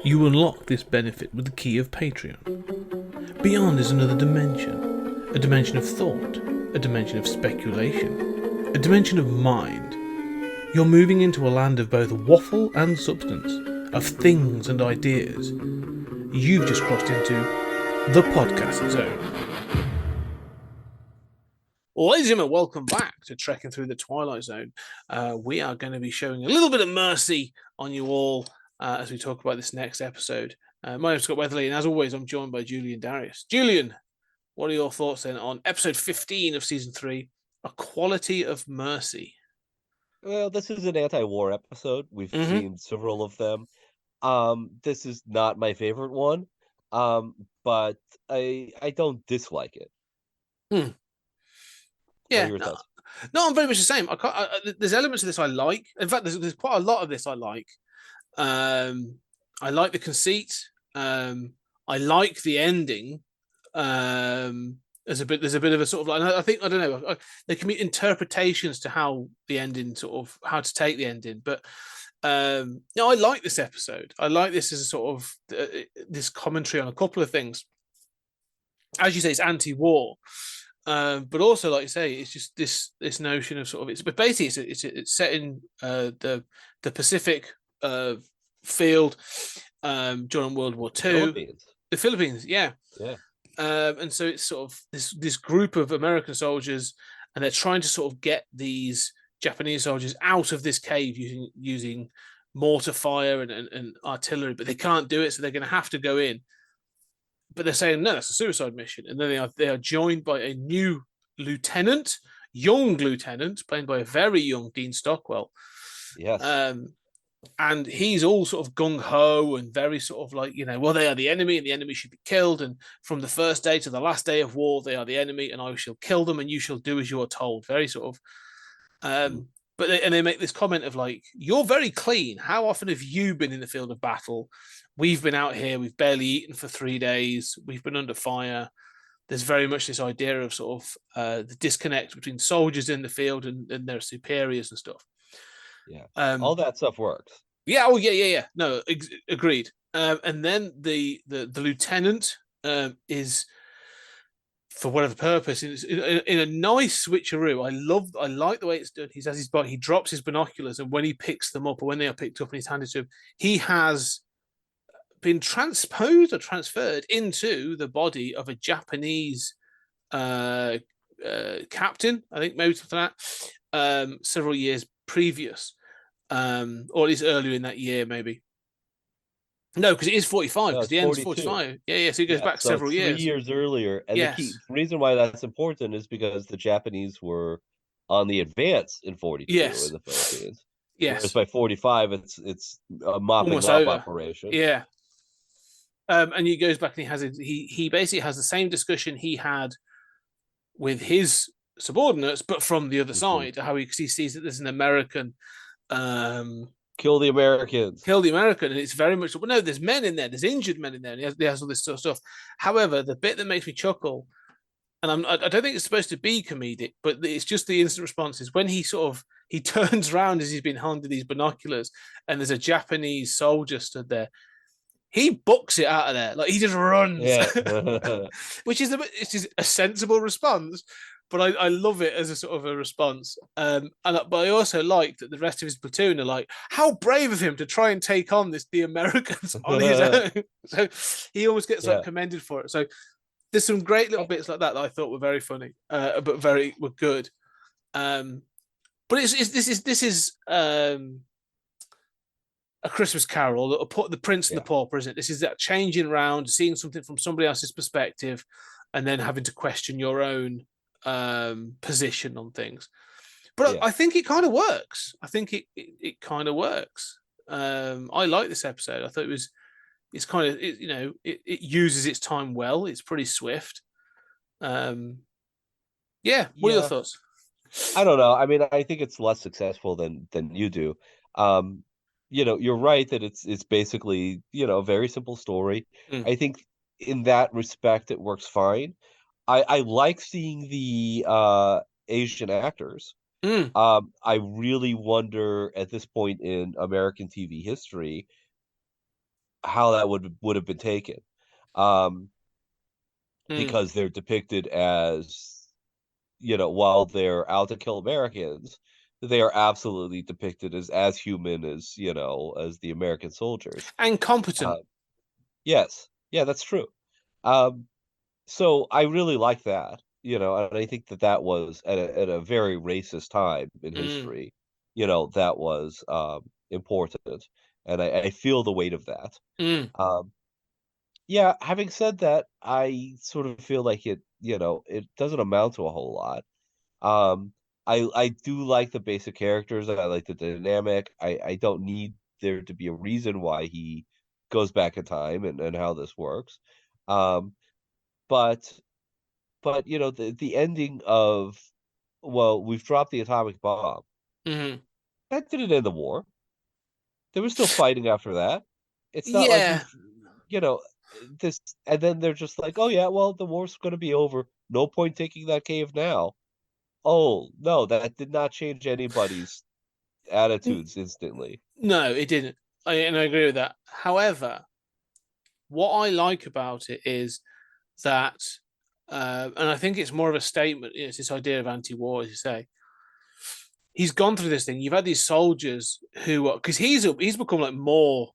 You unlock this benefit with the key of Patreon. Beyond is another dimension. A dimension of thought. A dimension of speculation. A dimension of mind. You're moving into a land of both waffle and substance. Of things and ideas. You've just crossed into the podcast zone. Ladies and gentlemen, welcome back to Trekking Through the Twilight Zone. We are going to be showing a little bit of mercy on you all as we talk about this next episode. My name is Scott Weatherly, and as always, I'm joined by Julian Darius. Julian, what are your thoughts then on episode 15 of season 3, A Quality of Mercy? Well, this is an anti-war episode. We've seen several of them. This is not my favorite one, but I don't dislike it. Yeah, what are your thoughts? No, I'm very much the same. There's elements of this I like. In fact, there's quite a lot of this I like. I like the conceit. I like the ending. There's a bit of a sort of like, I think, I don't know, there can be interpretations to how the ending how to take the ending, but no, I like this episode. I like this as a sort of this commentary on a couple of things. As you say, it's anti-war. But also, like you say, it's just this notion of sort of but basically it's set in the Pacific field during World War II. The Philippines, yeah. And so it's sort of this group of American soldiers, and they're trying to sort of get these Japanese soldiers out of this cave using mortar fire and artillery, but they can't do it, so they're going to have to go in. But they're saying, no, that's a suicide mission. And then they are joined by a new young lieutenant, played by a very young Dean Stockwell. Yes. And he's all sort of gung-ho and very sort of like, well, they are the enemy and the enemy should be killed. And from the first day to the last day of war, they are the enemy and I shall kill them and you shall do as you are told. Very sort of... But they make this comment of like, you're very clean. How often have you been in the field of battle? We've been out here. We've barely eaten for 3 days. We've been under fire. There's very much this idea of sort of the disconnect between soldiers in the field and their superiors and stuff. Yeah, all that stuff works. Yeah. Oh, yeah. No, agreed. And then the lieutenant is, for whatever purpose, in a nice switcheroo. I like the way it's done. He drops his binoculars, and when he picks them up, or when they are picked up and he's handed to him, he has been transposed or transferred into the body of a Japanese captain, I think, maybe something like that, several years previous, or at least earlier in that year, maybe. No, because it is 45, because the end is 45. Yeah, so it goes back several years. 3 years earlier. And the reason why that's important is because the Japanese were on the advance in 42 in the Philippines. Yes. Whereas by 45, it's a mopping almost up over. operation. Yeah. And he goes back and he basically has the same discussion he had with his subordinates, but from the other side, because he sees that there's an American... Kill the Americans. And it's very much, well, no, there's men in there, there's injured men in there, and he has all this sort of stuff. However, the bit that makes me chuckle, and I don't think it's supposed to be comedic, but it's just the instant response, is when he turns around as he's been handed these binoculars, and there's a Japanese soldier stood there. He books it out of there, like he just runs, which is a sensible response. But I love it as a sort of a response. But I also like that the rest of his platoon are like, how brave of him to try and take on the Americans on his own. So he almost gets commended for it. So there's some great little bits like that I thought were very funny, but were good. But this is A Christmas Carol, the Prince and the Pauper, isn't it? This is that changing around, seeing something from somebody else's perspective, and then having to question your own position on things. But I think it kind of works. It kind of works. I like this episode. I thought it's kind of, it uses its time well. It's pretty swift. What are your thoughts? I don't know. I mean, I think it's less successful than you do. You're right that it's basically, a very simple story. I think in that respect it works fine. I like seeing the Asian actors. Mm, I really wonder at this point in American TV history how that would have been taken. Um, mm. because they're depicted as, while they're out to kill Americans, they are absolutely depicted as human as, as the American soldiers. And competent. Uh, yes, yeah, that's true. Um, so I really like that, and I think that that was at a very racist time in Mm, history, that was important, and I feel the weight of that. mm, Um, yeah, having said that, I sort of feel like it doesn't amount to a whole lot. Um, I do like the basic characters. I like the dynamic. I don't need there to be a reason why he goes back in time and how this works. Um, but the ending of, well, we've dropped the atomic bomb. mm. That didn't end the war. They were still fighting after that. It's not like Yeah. we've, you know, this, and then they're just like, oh yeah, well, the war's going to be over. No point taking that cave now. Oh, no, that did not change anybody's N- attitudes instantly. No, it didn't. And I agree with that. However, what I like about it is that, and I think it's more of a statement. It's this idea of anti-war, as you say. He's gone through this thing. You've had these soldiers who, because he's become like more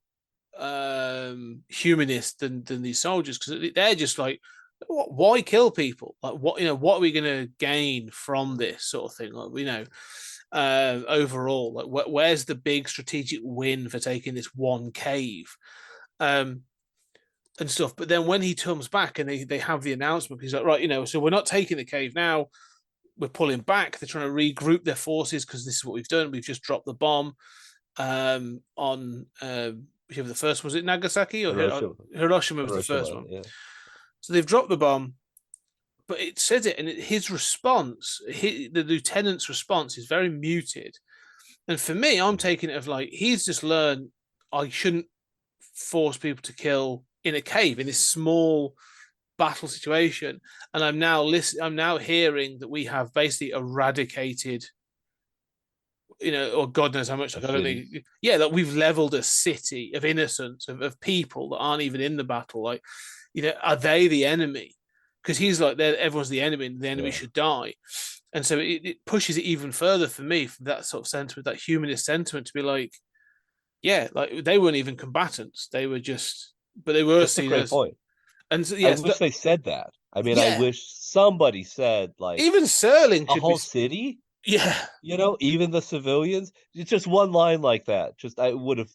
humanist than these soldiers, because they're just like, why kill people? Like, what are we going to gain from this sort of thing? Like, overall, like, where's the big strategic win for taking this one cave? Um, and stuff. But then when he comes back and they have the announcement, he's like, right, so we're not taking the cave now. We're pulling back. They're trying to regroup their forces because this is what we've done. We've just dropped the bomb on the first, was it Nagasaki or Hiroshima, Hiroshima was the first Hiroshima, one. yeah. So they've dropped the bomb, but it says it, and his response, the lieutenant's response, is very muted. And for me, I'm taking it of like he's just learned I shouldn't force people to kill in a cave in this small battle situation, and I'm now hearing that we have basically eradicated, or God knows how much. A Like, I don't city. think, yeah, that we've leveled a city of innocents, of people that aren't even in the battle. Like, are they the enemy? Because he's like, everyone's the enemy, and the enemy Yeah. should die. And so it pushes it even further for me from that sort of sentiment, that humanist sentiment, to be like, yeah, like they weren't even combatants; they were just, but they were That's a seen great as, point. and so, I yes, wish they said that. I mean, I yeah, wish somebody said, like, even Serling a should be, whole city, yeah, even the civilians. It's just one line like that. Just I would have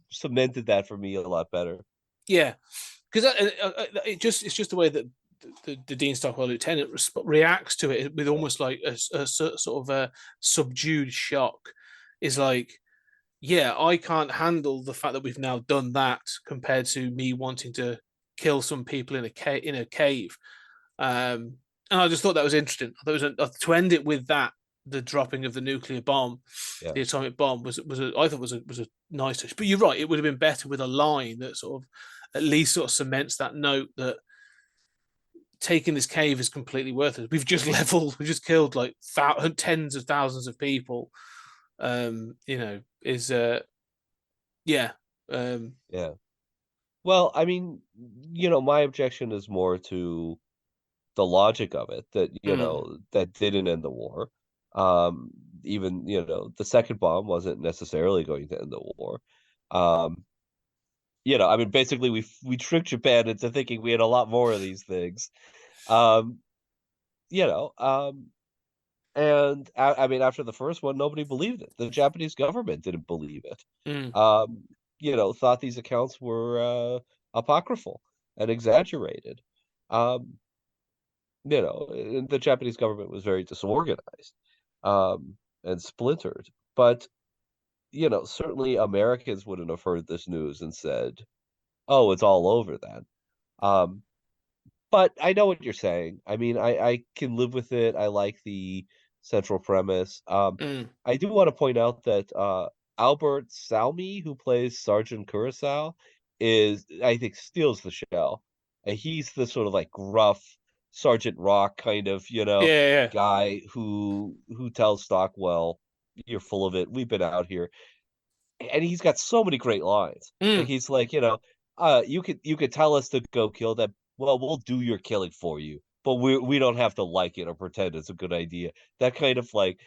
cemented that for me a lot better. yeah, because it's just the way that the Dean Stockwell lieutenant reacts to it with Yeah. almost like a sort of a subdued shock. Is like, yeah, I can't handle the fact that we've now done that compared to me wanting to kill some people in a cave. And I just thought that was interesting. I thought it was to end it with that, the dropping of the nuclear bomb, Yeah. the atomic bomb I thought was a nice touch. But you're right, it would have been better with a line that sort of at least sort of cements that note that taking this cave is completely worthless. We've just killed like tens of thousands of people. Is yeah, um, Yeah. Well, I mean, my objection is more to the logic of it, that, mm, that didn't end the war. Um, Even, the second bomb wasn't necessarily going to end the war. Um, I mean, basically we tricked Japan into thinking we had a lot more of these things. Um, you know, um, and I mean, after the first one, nobody believed it. The Japanese government didn't believe it. mm, Um, thought these accounts were apocryphal and exaggerated. Um, and the Japanese government was very disorganized, and splintered. But, certainly Americans wouldn't have heard this news and said, "Oh, it's all over then." Um, but I know what you're saying. I mean, I can live with it. I like the central premise. mm, I do want to point out that Albert Salmi, who plays Sergeant Curacao, I think, steals the show. And he's the sort of like gruff Sergeant Rock kind of, Yeah, guy who tells Stockwell, "You're full of it. We've been out here," and he's got so many great lines. yeah. Like he's like, you could tell us to go kill them. Well, we'll do your killing for you, but we don't have to like it or pretend it's a good idea. That kind of like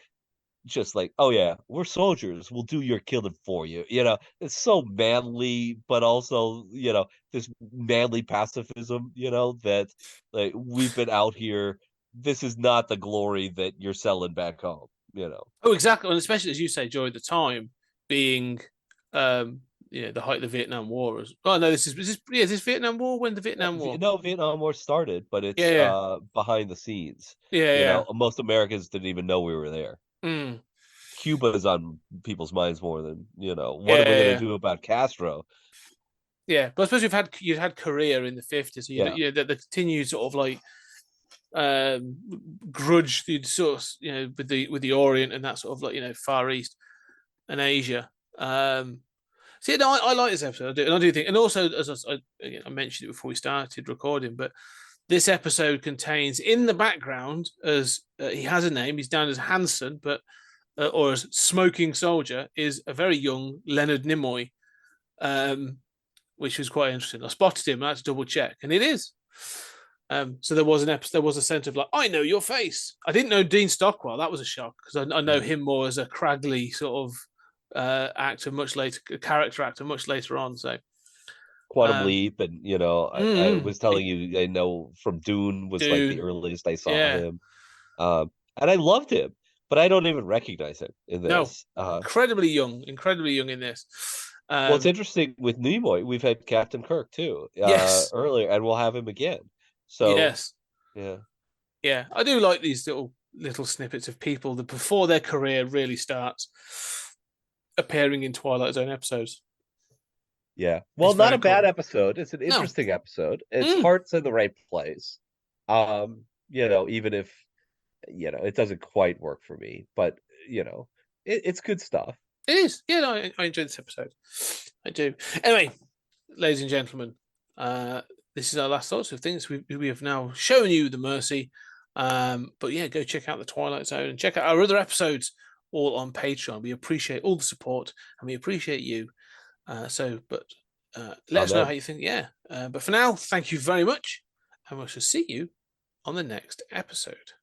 just like, oh yeah, we're soldiers. We'll do your killing for you. It's so manly, but also, this manly pacifism, that like we've been out here. This is not the glory that you're selling back home. Oh, exactly, and especially as you say, during the time being, um, the height of the Vietnam War. Oh no, is this Vietnam War? When the Vietnam War? No, Vietnam War started, but Yeah, it's yeah, behind the scenes. yeah, Most Americans didn't even know we were there. yeah. Cuba is on people's minds more than, what Yeah, are we yeah, going to yeah. do about Castro? Yeah, but I suppose you'd had Korea in the 50s, so Yeah. the continued sort of like, um grudge, the sort of, with the Orient and that sort of like, Far East and Asia. So no, I like this episode. I do think, and also as again, I mentioned it before we started recording, but this episode contains in the background, as he has a name, he's down as Hanson, but or as Smoking Soldier, is a very young Leonard Nimoy, um, which was quite interesting. I spotted him. I had to double check, and it is. So there was an episode. There was a sense of like, I know your face. I didn't know Dean Stockwell. That was a shock because I know Mhm. him more as a craggly sort of actor, much later, character actor, much later on. So, Quantum um, Leap, and I mm, was telling you, I know from Dune was like the Dune, earliest I saw yeah, him. And I loved him, but I don't even recognize him in no, this. incredibly young in this. Well, it's Um, interesting with Nimoy. We've had Captain Kirk too, yes, earlier, and we'll have him again. So, yes, yeah, yeah. I do like these little snippets of people that before their career really starts appearing in Twilight Zone episodes. yeah. It's Well, not very a bad cool. episode. It's an No, interesting episode. Its mm, heart's in the right place. Even if it doesn't quite work for me, but it's good stuff. it is. Yeah, no, I enjoyed this episode. I do. Anyway, ladies and gentlemen, uh, this is our last thoughts of things. We have now shown you the mercy. But yeah, go check out the Twilight Zone and check out our other episodes, all on Patreon. We appreciate all the support and we appreciate you. But let us know how Amen. you think. Yeah. But for now, thank you very much, and we shall see you on the next episode.